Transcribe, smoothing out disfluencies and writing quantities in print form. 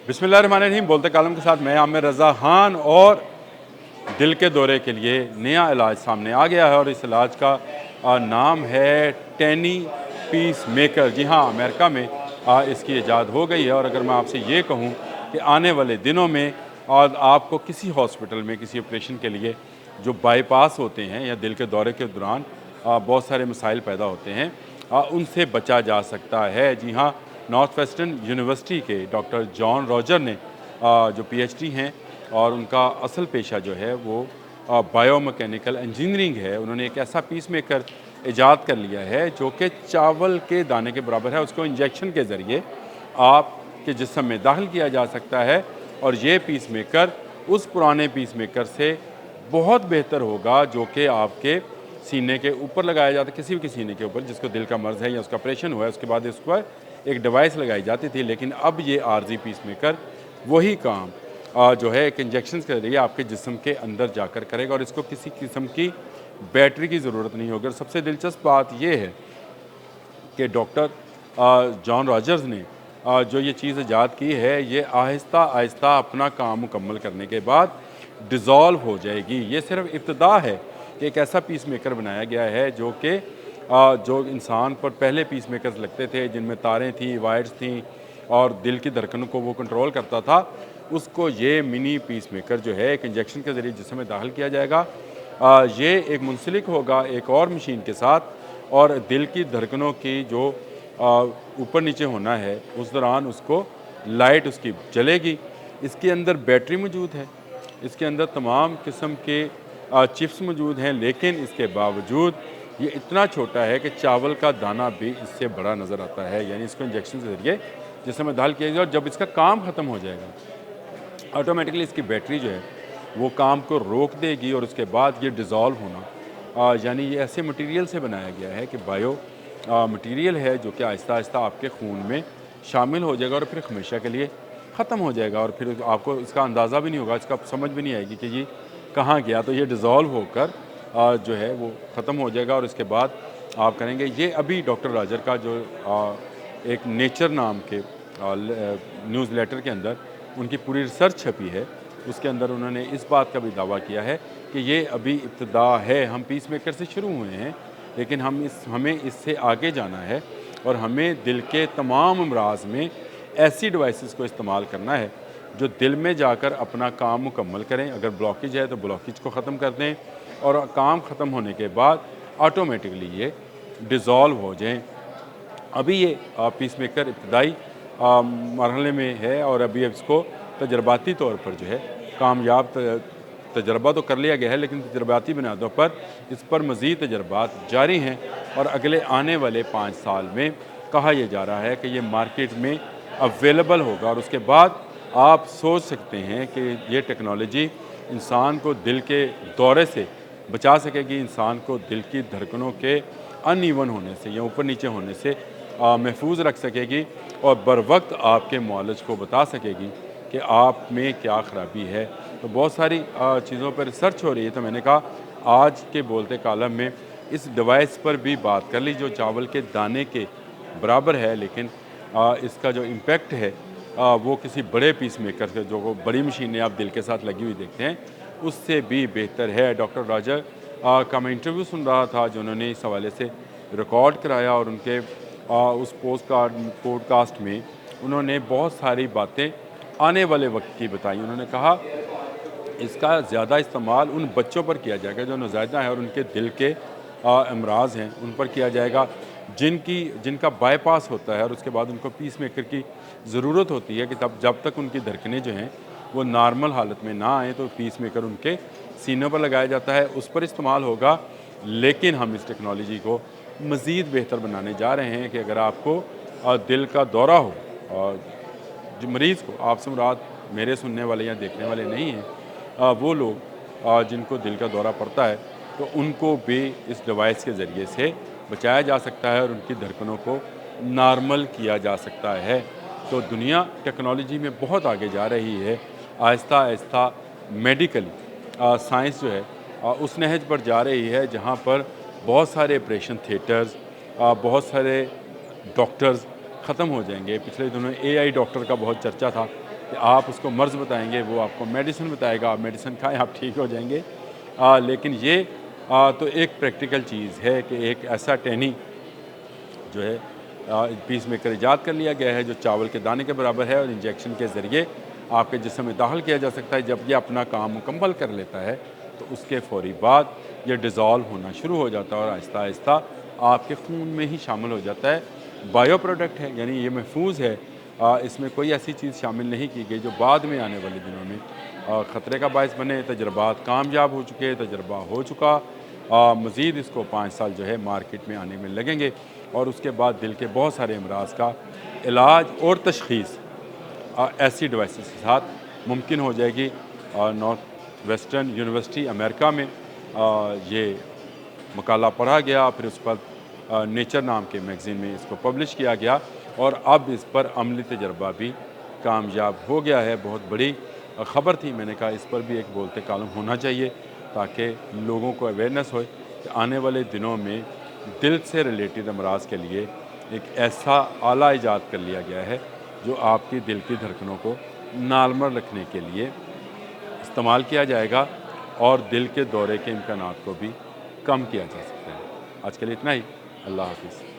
बिस्मिल्लाहिर्रहमानिर्रहीम। बोलते कालम के साथ मैं आमिर रज़ा खान। और दिल के दौरे के लिए नया इलाज सामने आ गया है और इस इलाज का नाम है टेनी पीस मेकर। जी हाँ, अमेरिका में इसकी ईजाद हो गई है। और अगर मैं आपसे ये कहूँ कि आने वाले दिनों में और आपको किसी हॉस्पिटल में किसी ऑपरेशन के लिए जो बाईपास होते हैं या दिल के दौरे के दौरान बहुत सारे मसाइल पैदा होते हैं, उनसे बचा जा सकता है। जी हाँ, नॉर्थ वेस्टर्न यूनिवर्सिटी के डॉक्टर जॉन रॉजर ने जो पीएचडी हैं और उनका असल पेशा जो है वो बायोमैकेनिकल इंजीनियरिंग है, उन्होंने एक ऐसा पीस मेकर ईजाद कर लिया है जो कि चावल के दाने के बराबर है। उसको इंजेक्शन के ज़रिए आपके जिस्म में दाखिल किया जा सकता है और ये पीस मेकर उस पुराने पीस मेकर से बहुत बेहतर होगा जो कि आपके सीने के ऊपर लगाया जाता है, किसी भी सीने के ऊपर जिसको दिल का मर्ज़ है या उसका ऑपरेशन हुआ है, उसके बाद इस पर एक डिवाइस लगाई जाती थी। लेकिन अब ये आर्जी पीस मेकर वही काम जो है एक इंजेक्शन के जरिए आपके जिस्म के अंदर जाकर करेगा और इसको किसी किस्म की बैटरी की ज़रूरत नहीं होगी। और सबसे दिलचस्प बात यह है कि डॉक्टर जॉन रॉजर्स ने जो ये चीज़ ईजाद की है, ये आहिस्ता आहिस्ता अपना काम मुकम्मल करने के बाद डिज़ोल्व हो जाएगी। ये सिर्फ इब्तिदा है कि एक ऐसा पीस मेकर बनाया गया है जो कि जो इंसान पर पहले पीस मेकर्स लगते थे जिनमें तारें थीं, वायर्स थीं और दिल की धड़कनों को वो कंट्रोल करता था, उसको ये मिनी पीस मेकर जो है एक इंजेक्शन के ज़रिए जिस्म में दाखिल किया जाएगा। ये एक मुंसलिक होगा एक और मशीन के साथ और दिल की धड़कनों की जो ऊपर नीचे होना है उस दौरान उसको लाइट उसकी जलेगी। इसके अंदर बैटरी मौजूद है, इसके अंदर तमाम किस्म के चिप्स मौजूद हैं, लेकिन इसके बावजूद ये इतना छोटा है कि चावल का दाना भी इससे बड़ा नज़र आता है। यानी इसको इंजेक्शन के ज़रिए जिसमें दाखिल किया जाएगा और जब इसका काम ख़त्म हो जाएगा ऑटोमेटिकली इसकी बैटरी जो है वो काम को रोक देगी और उसके बाद ये डिज़ोल्व होना यानी ये ऐसे मटेरियल से बनाया गया है कि बायो मटेरियल है जो कि आहिस्ता आहिस्ता आपके खून में शामिल हो जाएगा और फिर हमेशा के लिए ख़त्म हो जाएगा और फिर आपको इसका अंदाज़ा भी नहीं होगा, इसका समझ भी नहीं आएगी कि ये कहाँ गया। तो ये डिज़ोल्व होकर जो है वो ख़त्म हो जाएगा और इसके बाद आप करेंगे। ये अभी डॉक्टर रॉजर का जो एक नेचर नाम के न्यूज़ लेटर के अंदर उनकी पूरी रिसर्च छपी है, उसके अंदर उन्होंने इस बात का भी दावा किया है कि ये अभी इब्तिदा है, हम पीस मेकर से शुरू हुए हैं लेकिन हमें इससे आगे जाना है और हमें दिल के तमाम अमराज में ऐसी डिवाइसेस को इस्तेमाल करना है जो दिल में जाकर अपना काम मुकम्मल करें। अगर ब्लॉकेज है तो ब्लॉकेज को ख़त्म कर दें और काम ख़त्म होने के बाद ऑटोमेटिकली ये डिज़ोल्व हो जाएं। अभी ये पीस मेकर इब्तदाई मरहले में है और अभी इसको तजर्बाती तौर पर जो है कामयाब तजर्बा तो कर लिया गया है, लेकिन तजर्बाती बुनियादों पर इस पर मज़ीद तजर्बात जारी हैं और अगले आने वाले 5 साल में कहा यह जा रहा है कि ये मार्केट में अवेलेबल होगा। और उसके बाद आप सोच सकते हैं कि ये टेक्नोलॉजी इंसान को दिल के दौरे से बचा सकेगी, इंसान को दिल की धड़कनों के अनइवन होने से या ऊपर नीचे होने से महफूज रख सकेगी और बर वक्त आपके मुआलिज को बता सकेगी कि आप में क्या ख़राबी है। तो बहुत सारी चीज़ों पर रिसर्च हो रही है। तो मैंने कहा आज के बोलते कालम में इस डिवाइस पर भी बात कर ली जो चावल के दाने के बराबर है, लेकिन इसका जो इम्पेक्ट है वो किसी बड़े पीस मेकर से जो बड़ी मशीनें आप दिल के साथ लगी हुई देखते हैं उससे भी बेहतर है। डॉक्टर रॉजर का मैं इंटरव्यू सुन रहा था जो उन्होंने इस हवाले से रिकॉर्ड कराया और उनके उस पॉडकास्ट में उन्होंने बहुत सारी बातें आने वाले वक्त की बताई। उन्होंने कहा इसका ज़्यादा इस्तेमाल उन बच्चों पर किया जाएगा जो नौज़ायदा है और उनके दिल के अमराज हैं उन पर किया जाएगा जिनका बाईपास होता है और उसके बाद उनको पीस मेकर की ज़रूरत होती है कि तब जब तक उनकी धड़कनें जो हैं वो नॉर्मल हालत में ना आए तो पीस मेकर उनके सीनों पर लगाया जाता है, उस पर इस्तेमाल होगा। लेकिन हम इस टेक्नोलॉजी को मज़ीद बेहतर बनाने जा रहे हैं कि अगर आपको दिल का दौरा हो और जो मरीज़ को, आपसे मुराद मेरे सुनने वाले या देखने वाले नहीं हैं, वो लोग जिनको दिल का दौरा पड़ता है तो उनको भी इस डिवाइस के ज़रिए से बचाया जा सकता है और उनकी धड़कनों को नॉर्मल किया जा सकता है। तो दुनिया टेक्नोलॉजी में बहुत आगे जा रही है, आहिस्ता आहिस्ता मेडिकली साइंस जो है उस नहज पर जा रही है जहाँ पर बहुत सारे ऑपरेशन थिएटर्स, बहुत सारे डॉक्टर्स ख़त्म हो जाएंगे। पिछले दिनों AI डॉक्टर का बहुत चर्चा था कि आप उसको मर्ज़ बताएंगे, वो आपको मेडिसिन बताएगा, आप मेडिसिन खाएं, आप ठीक हो जाएंगे। लेकिन ये तो एक प्रैक्टिकल चीज़ है कि एक ऐसा टैनी जो है पीस मेकर ईजाद कर लिया गया है जो चावल के दाने के बराबर है और इंजेक्शन के ज़रिए आपके जिस्म में दाखिल किया जा सकता है। जब ये अपना काम मुकम्मल कर लेता है तो उसके फ़ौरी बाद ये डिज़ोल्व होना शुरू हो जाता है और आहिस्ता आहिस्ता आपके खून में ही शामिल हो जाता है। बायो प्रोडक्ट है, यानी ये महफूज है। इसमें कोई ऐसी चीज़ शामिल नहीं की गई जो बाद में आने वाले दिनों में ख़तरे का बायस बने। तजर्बात कामयाब हो चुके, तजर्बा हो चुका। मज़ीद इसको 5 साल जो है मार्केट में आने में लगेंगे और उसके बाद दिल के बहुत सारे अमराज का इलाज और तशख़ीस ऐसी डिवाइसेस के साथ मुमकिन हो जाएगी। नॉर्थ वेस्टर्न यूनिवर्सिटी अमेरिका में ये मकाला पढ़ा गया, फिर उस पर नेचर नाम के मैगज़ीन में इसको पब्लिश किया गया और अब इस पर अमली तजर्बा भी कामयाब हो गया है। बहुत बड़ी ख़बर थी, मैंने कहा इस पर भी एक बोलते कालम होना चाहिए ताकि लोगों को अवेयरनेस हो कि आने वाले दिनों में दिल से रिलेटेड अमराज के लिए एक ऐसा आला ईजाद कर लिया गया है जो आपकी दिल की धड़कनों को नॉर्मल रखने के लिए इस्तेमाल किया जाएगा और दिल के दौरे के इम्कानात को भी कम किया जा सकता है। आज के लिए इतना ही। अल्लाह हाफ़िज़।